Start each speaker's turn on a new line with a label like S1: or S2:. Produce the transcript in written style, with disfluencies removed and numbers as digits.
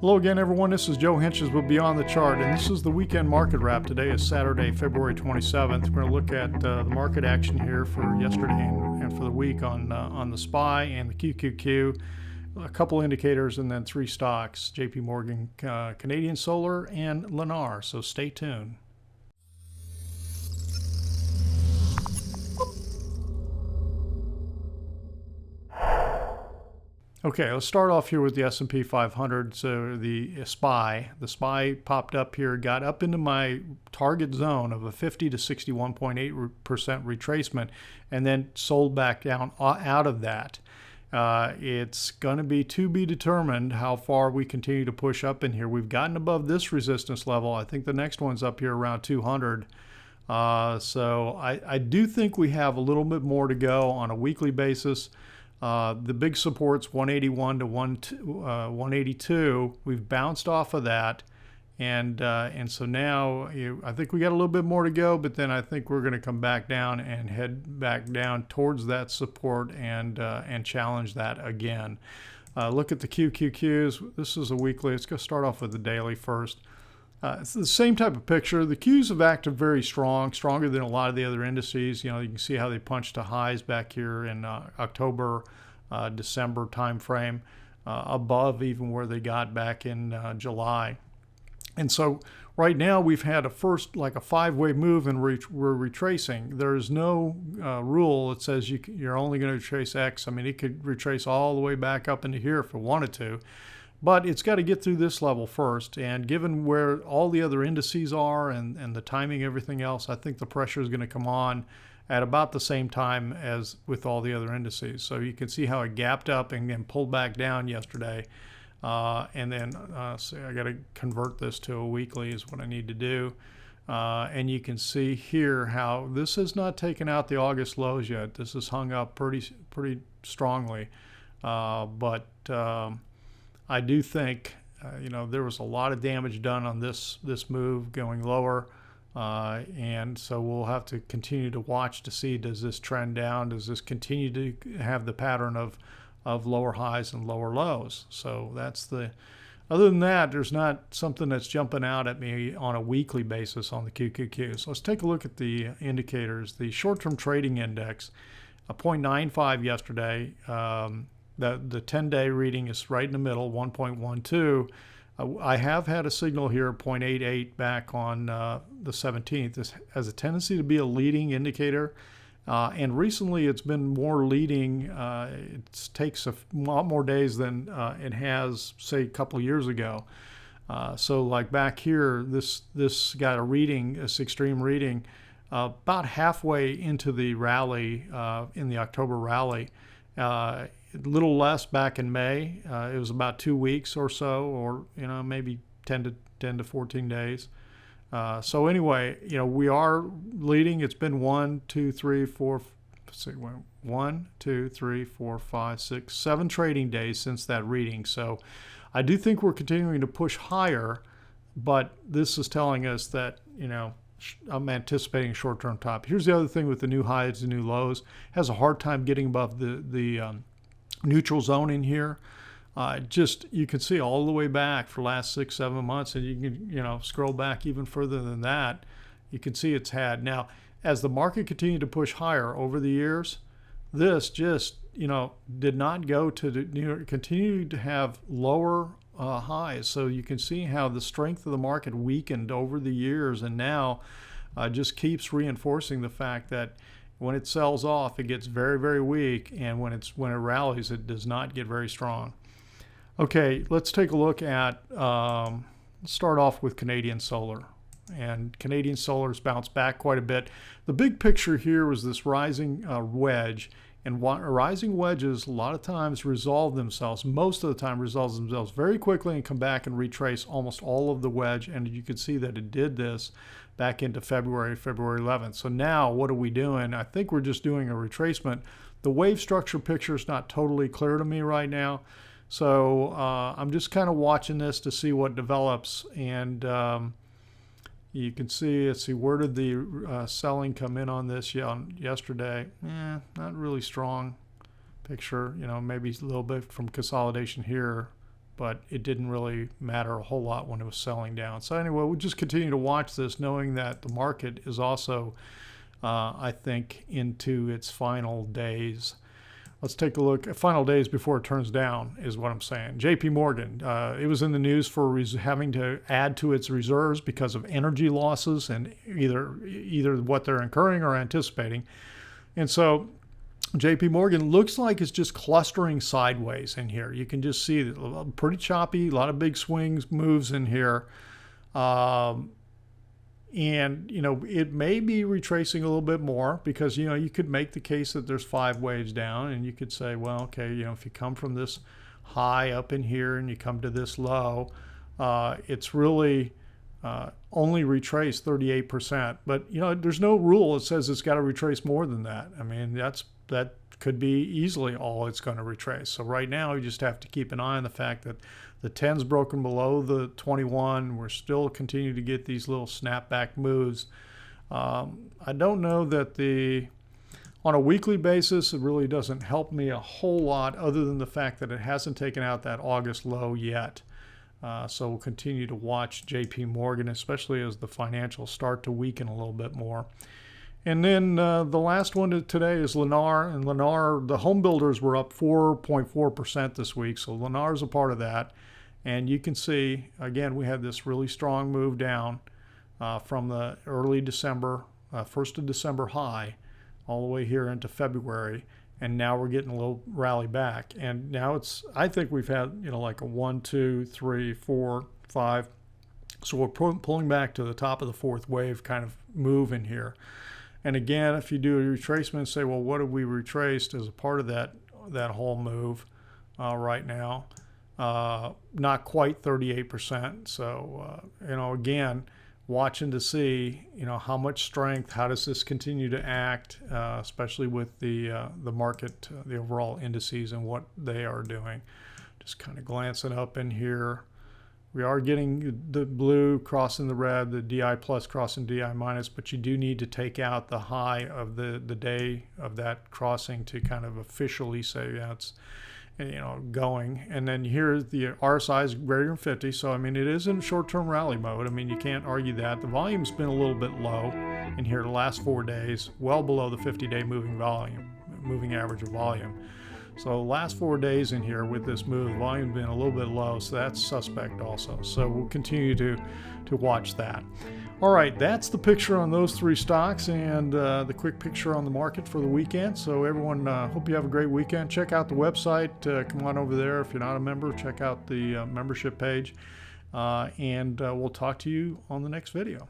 S1: Hello again, everyone. This is Joe Hentges with Beyond the Chart, and this is the weekend market wrap. Today is Saturday, February 27th. We're going to look at the market action here for yesterday and for the week on the SPY and the QQQ, a couple indicators, and then three stocks: JP Morgan, Canadian Solar, and Lennar. So stay tuned. Okay, let's start off here with the S&P 500. So the SPY popped up here, got up into my target zone of a 50 to 61.8% retracement, and then sold back down out of that. It's going to be determined how far we continue to push up in here. We've gotten above this resistance level. I think the next one's up here around 200. So I do think we have a little bit more to go on a weekly basis. The big support's 181 to 182. We've bounced off of that, and so now I think we got a little bit more to go. But then I think we're going to come back down and head back down towards that support and challenge that again. Look at the QQQs. This is a weekly. Let's go start off with the daily first. It's the same type of picture. The Qs have acted very strong, stronger than a lot of the other indices. You know, you can see how they punched to highs back here in October, December timeframe, above even where they got back in July. And so right now we've had a five-way move, and we're retracing. There's no rule that says you're only going to retrace X. I mean, it could retrace all the way back up into here if it wanted to. But it's got to get through this level first. And given where all the other indices are and the timing, everything else, I think the pressure is going to come on at about the same time as with all the other indices. So you can see how it gapped up and then pulled back down yesterday. And then so I got to convert this to a weekly is what I need to do. And you can see here how this has not taken out the August lows yet. This has hung up pretty strongly. But I do think, there was a lot of damage done on this move going lower, and so we'll have to continue to watch to see, does this trend down? Does this continue to have the pattern of lower highs and lower lows? So other than that, there's not something that's jumping out at me on a weekly basis on the QQQ. So let's take a look at the indicators. The short-term trading index, a 0.95 yesterday. The 10-day reading is right in the middle, 1.12. I have had a signal here, 0.88 back on the 17th. This has a tendency to be a leading indicator, and recently it's been more leading. It takes a lot more days than it has, say, a couple of years ago. So like back here, this got a reading, this extreme reading, about halfway into the rally, in the October rally. A little less back in May. It was about 2 weeks or so, or maybe 10 to 14 days. So anyway, we are leading. It's been 1, 2, 3, 4, 5, 6, 7 trading days since that reading. So I do think we're continuing to push higher, but this is telling us that I'm anticipating a short-term top. Here's the other thing with the new highs and new lows. Has a hard time getting above the neutral zone in here. You can see all the way back for the last 6-7 months, and you can scroll back even further than that. You can see it's had. Now, as the market continued to push higher over the years, this just did not go to the continued to have lower highs. So you can see how the strength of the market weakened over the years, and now just keeps reinforcing the fact that when it sells off, it gets very, very weak, and when it rallies, it does not get very strong. Okay, let's take a look at, let's start off with Canadian Solar. And Canadian Solar's bounced back quite a bit. The big picture here was this rising wedge, and rising wedges a lot of times most of the time resolve themselves very quickly and come back and retrace almost all of the wedge, and you can see that it did this back into February 11th. So now what are we doing? I think we're just doing a retracement. The wave structure picture is not totally clear to me right now. So I'm just kind of watching this to see what develops. And you can see, let's see, where did the selling come in on this yesterday? Not really strong picture. Maybe a little bit from consolidation here. but it didn't really matter a whole lot when it was selling down. So anyway, we'll just continue to watch this, knowing that the market is also, I think, into its final days. Let's take a look at final days before it turns down is what I'm saying. JP Morgan, it was in the news for having to add to its reserves because of energy losses and either what they're incurring or anticipating. And so JP Morgan looks like it's just clustering sideways in here. You can just see that pretty choppy, a lot of big swings, moves in here. And, you know, it may be retracing a little bit more because, you know, you could make the case that there's 5 waves down, and you could say, well, okay, you know, if you come from this high up in here and you come to this low, it's really only retraced 38%. But, you know, there's no rule that says it's got to retrace more than that. I mean, that could be easily all it's going to retrace. So right now, you just have to keep an eye on the fact that the 10's broken below the 21. We're still continuing to get these little snapback moves. I don't know that on a weekly basis, it really doesn't help me a whole lot other than the fact that it hasn't taken out that August low yet. So we'll continue to watch JP Morgan, especially as the financials start to weaken a little bit more. And then the last one today is Lennar. And Lennar, the home builders were up 4.4% this week. So Lennar is a part of that. And you can see, again, we had this really strong move down from the early December, 1st of December high, all the way here into February. And now we're getting a little rally back. And now I think we've had, you know, like a 1, 2, 3, 4, 5. So we're pulling back to the top of the 4th wave kind of move in here. And again, if you do a retracement and say, well, what have we retraced as a part of that whole move right now? Not quite 38%. So, you know, again, watching to see, you know, how much strength, how does this continue to act, especially with the market, the overall indices and what they are doing. Just kind of glancing up in here. We are getting the blue crossing the red, the DI plus crossing DI minus, but you do need to take out the high of the day of that crossing to kind of officially say that's, you know, going. And then here the RSI is greater than 50, so I mean it is in short-term rally mode. I mean, you can't argue that. The volume's been a little bit low in here the last 4 days, well below the 50-day moving average of volume. So the last 4 days in here with this move, the volume's been a little bit low, so that's suspect also. So we'll continue to watch that. All right, that's the picture on those 3 stocks and the quick picture on the market for the weekend. So everyone, hope you have a great weekend. Check out the website. Come on over there. If you're not a member, check out the membership page. And we'll talk to you on the next video.